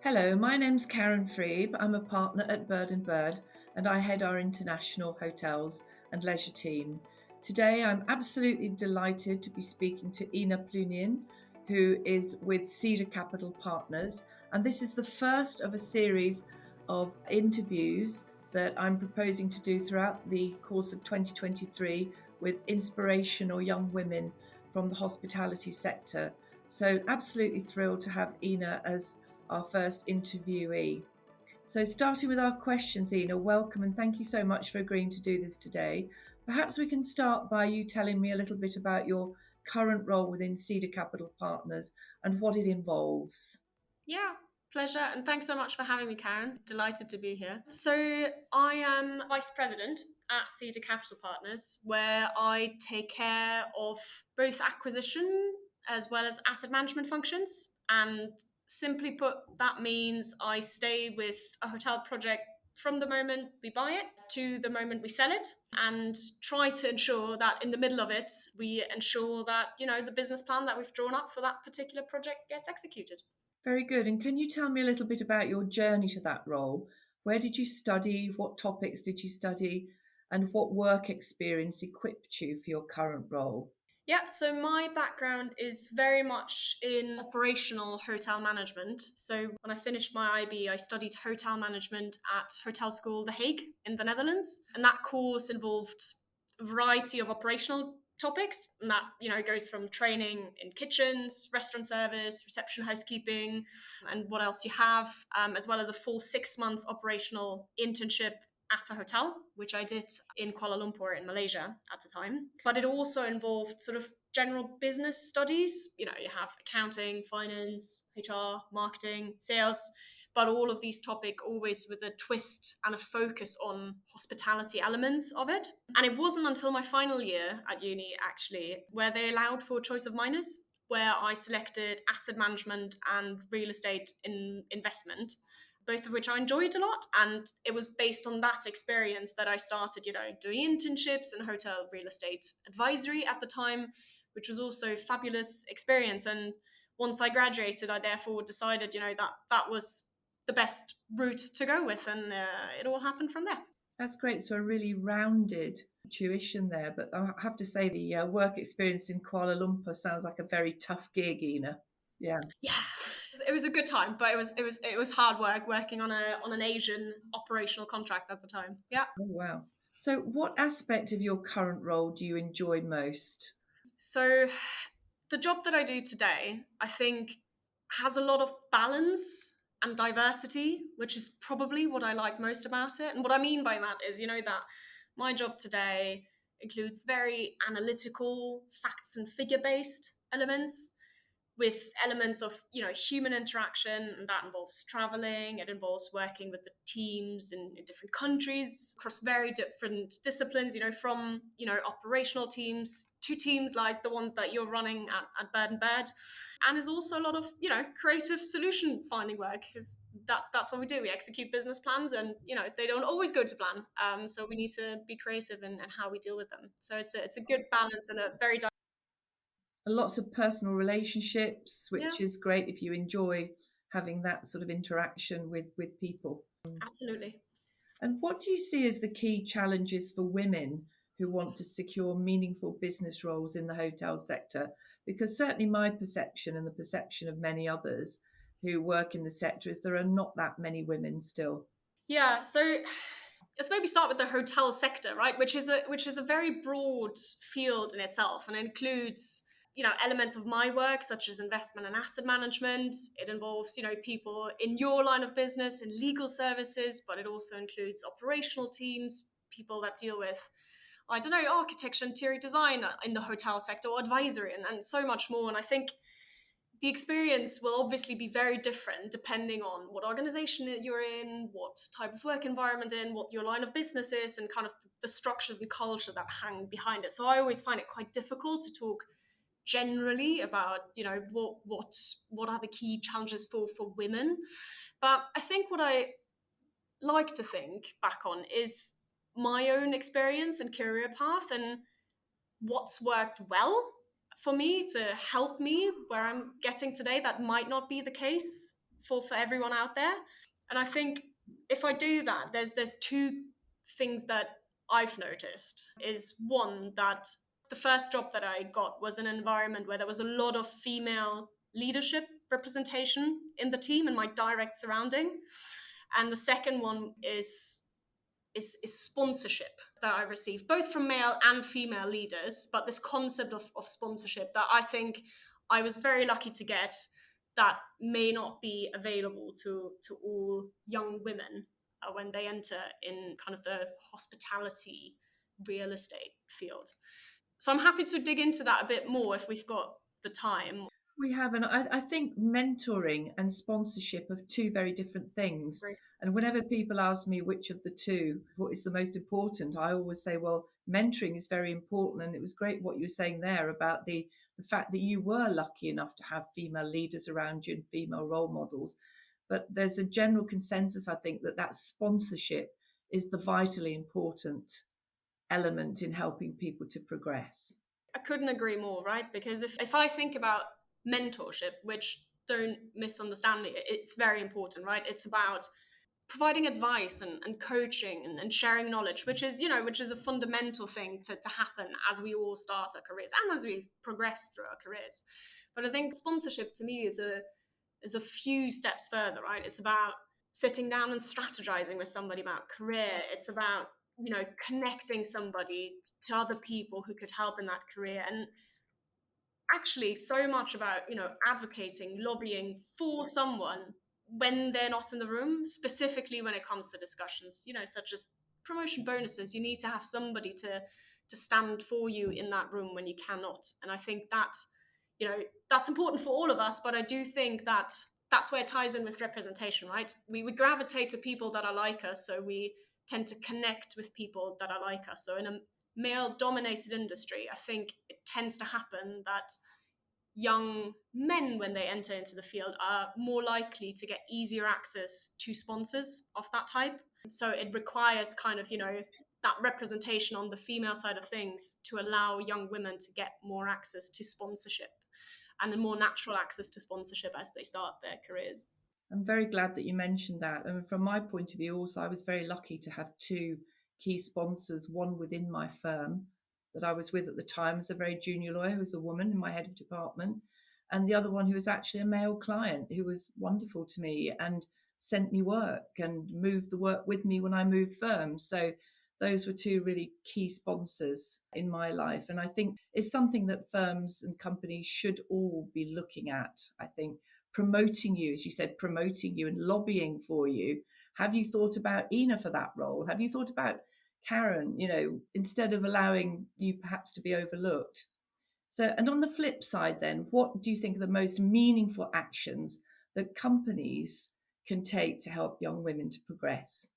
Hello, my name's Karen Freeb. I'm a partner at Bird and Bird and I head our international hotels and leisure team. Today I'm absolutely delighted to be speaking to Ina Plunien, who is with Cedar Capital Partners, and this is the first of a series of interviews that I'm proposing to do throughout the course of 2023 with inspirational young women from the hospitality sector. So absolutely thrilled to have Ina as our first interviewee. So, starting with our questions, Ina, welcome and thank you so much for agreeing to do this today. Perhaps we can start by you telling me a little bit about your current role within Cedar Capital Partners and what it involves. Yeah, pleasure. And thanks so much for having me, Karen. Delighted to be here. So, I am Vice President at Cedar Capital Partners, where I take care of both acquisition as well as asset management functions. And simply put, that means I stay with a hotel project from the moment we buy it to the moment we sell it, and try to ensure that in the middle of it, we ensure that, the business plan that we've drawn up for that particular project gets executed. Very good. And can you tell me a little bit about your journey to that role? Where did you study? What topics did you study? And what work experience equipped you for your current role? Yeah, so my background is very much in operational hotel management. So when I finished my IB, I studied hotel management at Hotel School The Hague in the Netherlands. And that course involved a variety of operational topics. And that, goes from training in kitchens, restaurant service, reception housekeeping, and what else you have, as well as a full 6 months operational internship at a hotel, which I did in Kuala Lumpur in Malaysia at the time. But it also involved sort of general business studies. You have accounting, finance, HR, marketing, sales, but all of these topics always with a twist and a focus on hospitality elements of it. And it wasn't until my final year at uni, actually, where they allowed for choice of minors, where I selected asset management and real estate investment, both of which I enjoyed a lot. And it was based on that experience that I started, doing internships in hotel real estate advisory at the time, which was also a fabulous experience. And once I graduated, I therefore decided, that was the best route to go with. And it all happened from there. That's great. So, a really rounded tuition there. But I have to say, the work experience in Kuala Lumpur sounds like a very tough gig, Ina. Yeah. Yeah, it was a good time, but it was hard work working on an Asian operational contract at the time. Yeah. Oh, wow. So, what aspect of your current role do you enjoy most? So the job that I do today, I think, has a lot of balance and diversity, which is probably what I like most about it. And what I mean by that is, that my job today includes very analytical, facts and figure based elements, with elements of human interaction, and that involves traveling. It involves working with the teams in different countries across very different disciplines, from operational teams to teams like the ones that you're running at Bird and Bird. And there's also a lot of creative solution finding work, because that's what we do. We execute business plans, and they don't always go to plan, so we need to be creative in how we deal with them. So it's a good balance and a very And lots of personal relationships, yeah, which is great if you enjoy having that sort of interaction with people. absolutely. And what do you see as the key challenges for women who want to secure meaningful business roles in the hotel sector? Because certainly my perception and the perception of many others who work in the sector is there are not that many women still. Yeah, so let's maybe start with the hotel sector, right? Which is a very broad field in itself, and includes elements of my work such as investment and asset management. It involves people in your line of business in legal services, but it also includes operational teams, people that deal with, I don't know, architecture, interior design in the hotel sector, or advisory, and so much more. And I think the experience will obviously be very different depending on what organization you're in, what type of work environment in, what your line of business is, and kind of the structures and culture that hang behind it. So I always find it quite difficult to talk generally about what are the key challenges for women. But I think what I like to think back on is my own experience and career path, and what's worked well for me to help me where I'm getting today that might not be the case for everyone out there. And I think if I do that, there's two things that I've noticed. Is one, that the first job that I got was an environment where there was a lot of female leadership representation in the team and my direct surrounding. And the second one is sponsorship that I received, both from male and female leaders. But this concept of sponsorship that I think I was very lucky to get, that may not be available to all young women when they enter in kind of the hospitality real estate field. So I'm happy to dig into that a bit more if we've got the time. We have, and I think mentoring and sponsorship are two very different things. Great. And whenever people ask me which of the two, what is the most important, I always say, well, mentoring is very important. And it was great what you were saying there about the fact that you were lucky enough to have female leaders around you and female role models. But there's a general consensus, I think, that that sponsorship is the vitally important element in helping people to progress. I couldn't agree more, right? Because if I think about mentorship, which, don't misunderstand me, it's very important, right? It's about providing advice and coaching and sharing knowledge, which is, which is a fundamental thing to happen as we all start our careers and as we progress through our careers. But I think sponsorship to me is a few steps further, right? It's about sitting down and strategizing with somebody about career. It's about, connecting somebody to other people who could help in that career. And actually so much about, advocating, lobbying for someone when they're not in the room, specifically when it comes to discussions, such as promotion bonuses. You need to have somebody to stand for you in that room when you cannot. And I think that, that's important for all of us, but I do think that that's where it ties in with representation, right? We gravitate to people that are like us, so we tend to connect with people that are like us. So in a male dominated industry, I think it tends to happen that young men, when they enter into the field, are more likely to get easier access to sponsors of that type. So it requires kind of, that representation on the female side of things to allow young women to get more access to sponsorship and a more natural access to sponsorship as they start their careers. I'm very glad that you mentioned that. And from my point of view, also, I was very lucky to have two key sponsors, one within my firm that I was with at the time as a very junior lawyer, who was a woman in my head of department, and the other one who was actually a male client who was wonderful to me and sent me work and moved the work with me when I moved firms. So those were two really key sponsors in my life. And I think it's something that firms and companies should all be looking at. I think promoting you, as you said, promoting you and lobbying for you. Have you thought about Ina for that role? Have you thought about Karen, instead of allowing you perhaps to be overlooked? So, and on the flip side, then, what do you think are the most meaningful actions that companies can take to help young women to progress?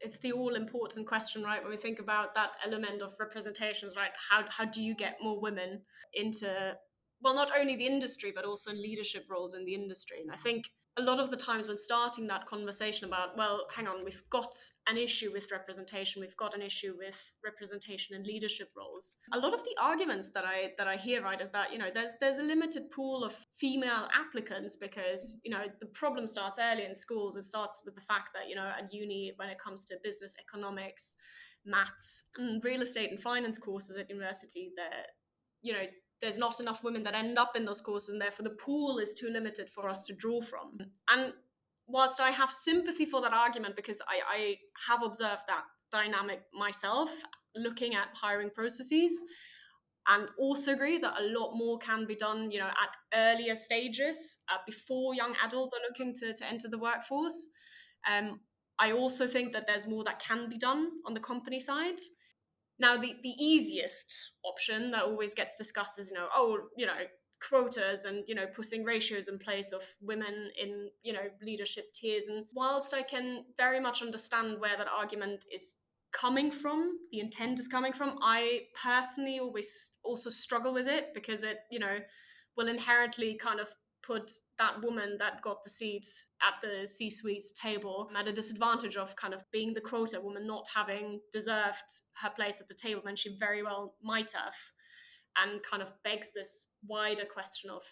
It's the all important question, right? When we think about that element of representations, right? How do you get more women into, well, not only the industry, but also leadership roles in the industry? And I think a lot of the times when starting that conversation about, well, hang on, we've got an issue with representation, we've got an issue with representation in leadership roles. A lot of the arguments that I hear, right, is that, there's a limited pool of female applicants because, the problem starts early in schools. It starts with the fact that, at uni, when it comes to business, economics, maths, and real estate and finance courses at university, that, there's not enough women that end up in those courses, and therefore the pool is too limited for us to draw from. And whilst I have sympathy for that argument, because I have observed that dynamic myself, looking at hiring processes, and also agree that a lot more can be done, at earlier stages, before young adults are looking to enter the workforce. I also think that there's more that can be done on the company side. Now, the easiest option that always gets discussed is, quotas and, putting ratios in place of women in, leadership tiers. And whilst I can very much understand where that argument is coming from, the intent is coming from, I personally always also struggle with it because it, will inherently kind of put that woman that got the seat at the C-suite table at a disadvantage of kind of being the quota woman, not having deserved her place at the table when she very well might have, and kind of begs this wider question of,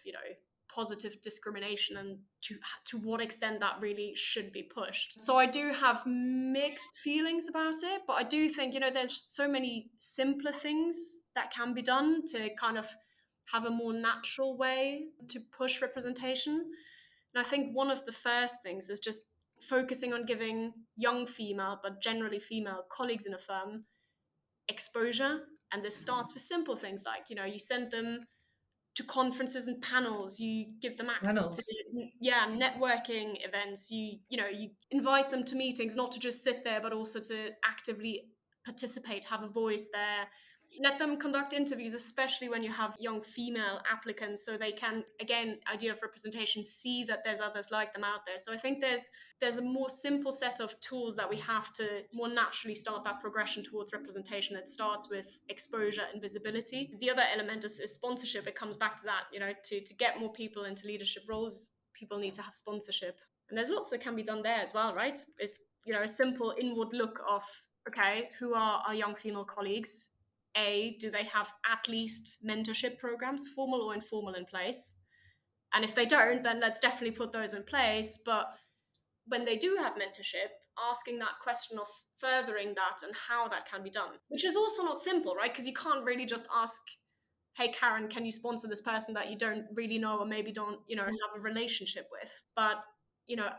positive discrimination and to what extent that really should be pushed. So I do have mixed feelings about it, but I do think, there's so many simpler things that can be done to kind of have a more natural way to push representation. And I think one of the first things is just focusing on giving young female, but generally female colleagues in a firm exposure. And this starts with simple things like, you send them to conferences and panels, you give them access to Panels. networking events, you invite them to meetings, not to just sit there but also to actively participate, have a voice there. Let them conduct interviews, especially when you have young female applicants, so they can, again, idea of representation, see that there's others like them out there. So I think there's a more simple set of tools that we have to more naturally start that progression towards representation. It starts with exposure and visibility. The other element is sponsorship. It comes back to that, to get more people into leadership roles, people need to have sponsorship. And there's lots that can be done there as well, right? It's, a simple inward look of, okay, who are our young female colleagues? Do they have at least mentorship programs, formal or informal, in place? And if they don't, then let's definitely put those in place. But when they do have mentorship, asking that question of furthering that and how that can be done, which is also not simple, right? Because you can't really just ask, hey, Karen, can you sponsor this person that you don't really know or maybe don't, have a relationship with? But,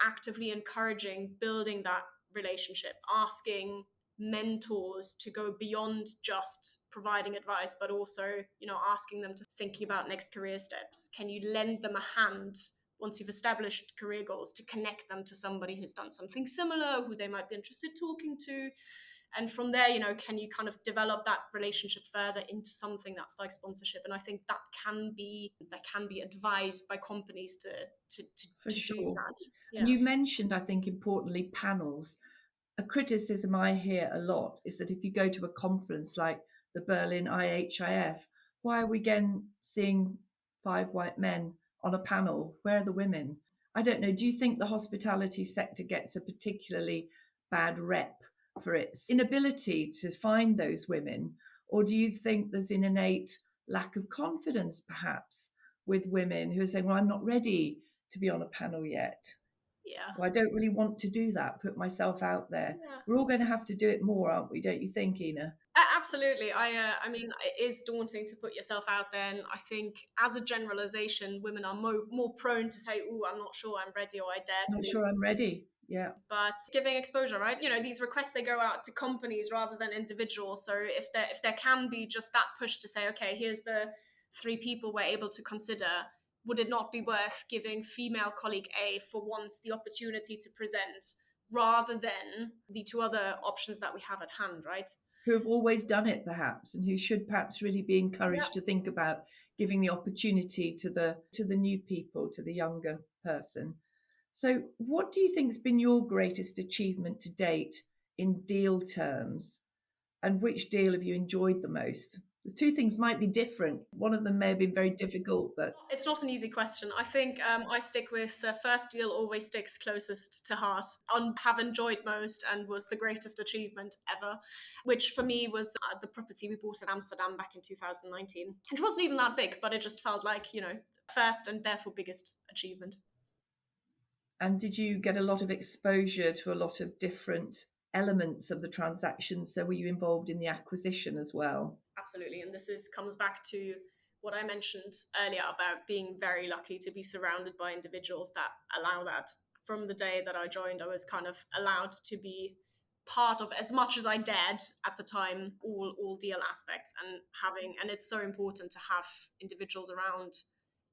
actively encouraging, building that relationship, asking mentors to go beyond just providing advice, but also, asking them to thinking about next career steps. Can you lend them a hand once you've established career goals to connect them to somebody who's done something similar, who they might be interested talking to? And from there, can you kind of develop that relationship further into something that's like sponsorship? And I think that can be advised by companies to For do sure. that. And Yeah. you mentioned, I think, importantly, panels. A criticism I hear a lot is that if you go to a conference like the Berlin IHIF, why are we again seeing 5 white men on a panel? Where are the women? I don't know. Do you think the hospitality sector gets a particularly bad rep for its inability to find those women? Or do you think there's an innate lack of confidence, perhaps, with women who are saying, well, I'm not ready to be on a panel yet? Yeah. Well, I don't really want to do that, put myself out there. Yeah. We're all going to have to do it more, aren't we? Don't you think, Ina? Absolutely. I mean, it is daunting to put yourself out there, and I think, as a generalization, women are more prone to say, "Oh, I'm not sure I'm ready," or "I dare Not to." sure I'm ready. Yeah. But giving exposure, right? These requests, they go out to companies rather than individuals. So if there can be just that push to say, okay, here's the 3 people we're able to consider, would it not be worth giving female colleague A for once the opportunity to present, rather than the 2 other options that we have at hand, right? Who have always done it, perhaps, and who should perhaps really be Yeah. encouraged to think about giving the opportunity to the new people, to the younger person. So, what do you think's been your greatest achievement to date in deal terms? And which deal have you enjoyed the most? The two things might be different. One of them may have been very difficult, but It's not an easy question. I think I stick with first deal always sticks closest to heart. Have enjoyed most and was the greatest achievement ever, which for me was the property we bought in Amsterdam back in 2019. It wasn't even that big, but it just felt like, first and therefore biggest achievement. and did you get a lot of exposure to a lot of different elements of the transaction? So were you involved in the acquisition as well? Absolutely. And comes back to what I mentioned earlier about being very lucky to be surrounded by individuals that allow that. From the day that I joined, I was kind of allowed to be part of, as much as I dared at the time, all deal aspects, and it's so important to have individuals around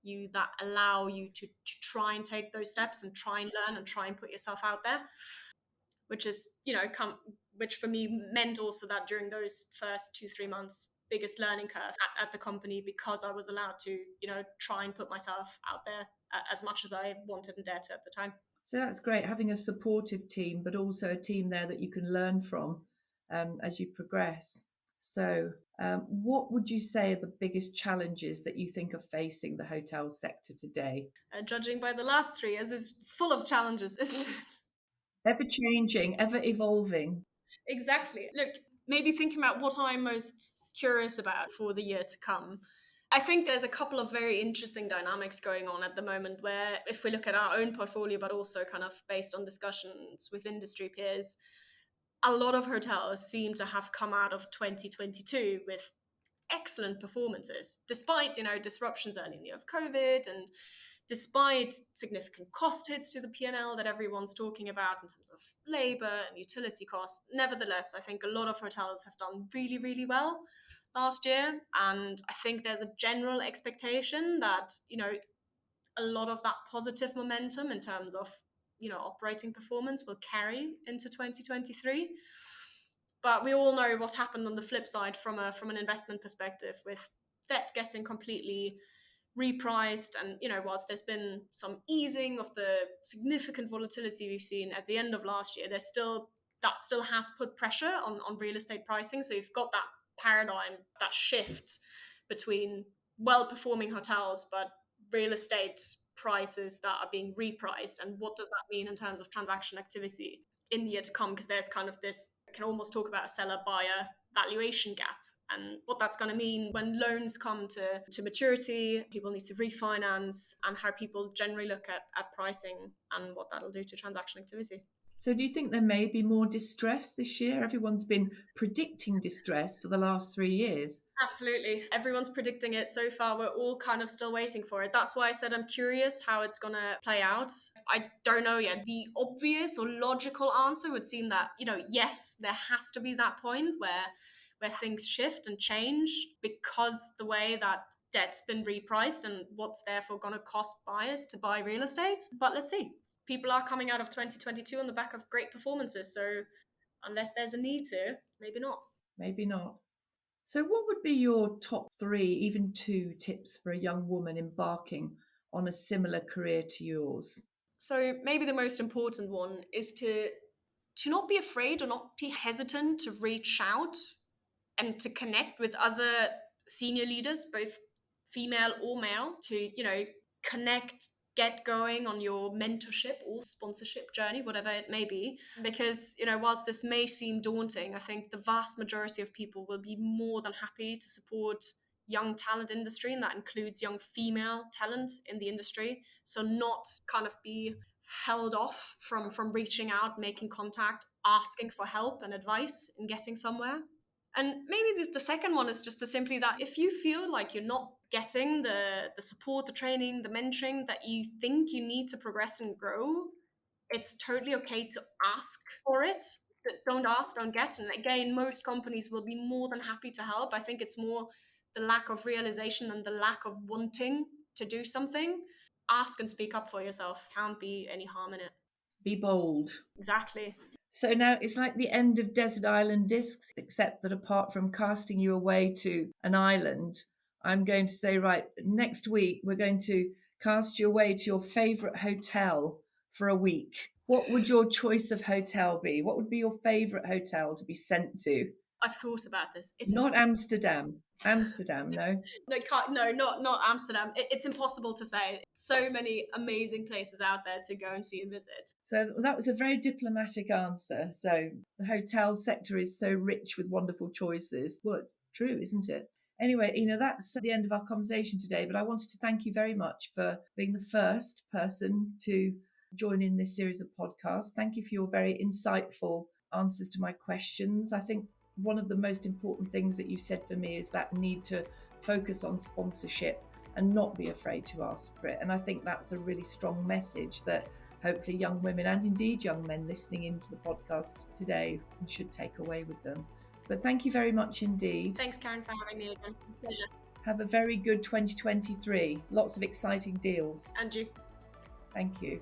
you that allow you to try and take those steps and try and learn and try and put yourself out there, which is, which for me meant also that during those first 2-3 months, biggest learning curve at the company, because I was allowed to, try and put myself out there as much as I wanted and dared to at the time. So that's great, having a supportive team, but also a team there that you can learn from as you progress. So, what would you say are the biggest challenges that you think are facing the hotel sector today? Judging by the last 3 years, is full of challenges, isn't it? Ever changing, ever evolving. Exactly. Look, maybe thinking about what I'm most curious about for the year to come. I think there's a couple of very interesting dynamics going on at the moment where, if we look at our own portfolio, but also kind of based on discussions with industry peers, a lot of hotels seem to have come out of 2022 with excellent performances, despite, disruptions early in the year of COVID, and despite significant cost hits to the P&L that everyone's talking about in terms of labor and utility costs. Nevertheless, I think a lot of hotels have done really, really well last year. And I think there's a general expectation that, a lot of that positive momentum in terms of, operating performance will carry into 2023. But we all know what happened on the flip side from an investment perspective, with debt getting completely repriced. And, whilst there's been some easing of the significant volatility we've seen at the end of last year, that still has put pressure on real estate pricing. So you've got that paradigm, that shift between well-performing hotels, but real estate prices that are being repriced. And what does that mean in terms of transaction activity in the year to come? Because there's kind of this, I can almost talk about a seller-buyer valuation gap, and what that's going to mean when loans come to maturity, people need to refinance, and how people generally look at pricing and what that'll do to transaction activity. So do you think there may be more distress this year? Everyone's been predicting distress for the last 3 years. Absolutely. Everyone's predicting it. So far, we're all kind of still waiting for it. That's why I said I'm curious how it's going to play out. I don't know yet. The obvious or logical answer would seem that, yes, there has to be that point where things shift and change, because the way that debt's been repriced and what's therefore going to cost buyers to buy real estate. But let's see. People are coming out of 2022 on the back of great performances. So unless there's a need to, maybe not. Maybe not. So what would be your top 3, even 2 tips for a young woman embarking on a similar career to yours? So maybe the most important one is to not be afraid or not be hesitant to reach out and to connect with other senior leaders, both female or male, to, connect, get going on your mentorship or sponsorship journey, whatever it may be. Because, whilst this may seem daunting, I think the vast majority of people will be more than happy to support young talent industry, and that includes young female talent in the industry. So not kind of be held off from reaching out, making contact, asking for help and advice in getting somewhere. And maybe the second one is just to simply that if you feel like you're not getting the support, the training, the mentoring that you think you need to progress and grow, it's totally okay to ask for it. Don't ask, don't get. And again, most companies will be more than happy to help. I think it's more the lack of realization and the lack of wanting to do something. Ask and speak up for yourself. Can't be any harm in it. Be bold. Exactly. So now it's like the end of Desert Island Discs, except that apart from casting you away to an island, I'm going to say, right, next week we're going to cast you away to your favourite hotel for a week. What would your choice of hotel be? What would be your favourite hotel to be sent to? I've thought about this. It's not Amsterdam. Amsterdam, no. Not Amsterdam. It's impossible to say. So many amazing places out there to go and see and visit. So that was a very diplomatic answer. So the hotel sector is so rich with wonderful choices. Well, it's true, isn't it? Anyway, Ina, that's the end of our conversation today, but I wanted to thank you very much for being the first person to join in this series of podcasts. Thank you for your very insightful answers to my questions. I think one of the most important things that you said for me is that need to focus on sponsorship and not be afraid to ask for it. And I think that's a really strong message that hopefully young women and indeed young men listening into the podcast today should take away with them. But thank you very much indeed. Thanks, Karen, for having me again. Pleasure. Have a very good 2023. Lots of exciting deals. And you. Thank you.